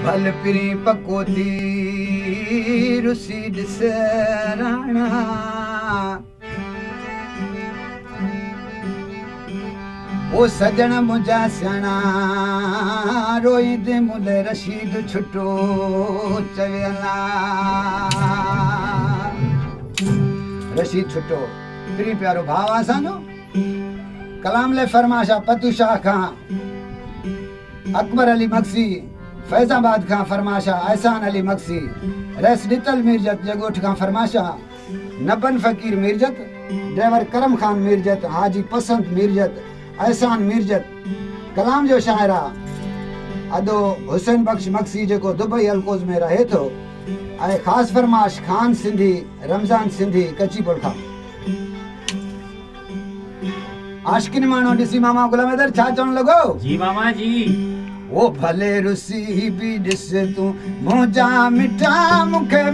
भल पिरी पकोती रुसी ॾिसराणा ओ सजण मुंहिंजा सियाणा रोई दे मुल रशीद छुटो चवियला रशीद छुटो प्री प्यारो भाव असांजो कलाम ले फरमाशा पतू शाह खां अकबर अली मक्सी फैजाबाद खां फरमाशा एहसान अली मक्सी रस डितल मिर्जत जगोठ खां फरमाशा नबन फकीर मिर्जत ड्राइवर करम खान मिर्जत हाजी पसंद मिर्जत एहसान मिर्जत कलाम जो शायरा अदो हुसैन बख्श मक्सी जेको दुबई अलकोज में रहे थो ऐं ख़ासि फरमाश खान सिंधी रमज़ान सिंधी कच्चीपुर खां आशिकिन माण्हू ॾिसी मामा गुलाम हैदर छा चवण लॻो जी मामा जी ओ भले रुसी भी ॾिस तूं मुंहिंजा मिठा मूंखे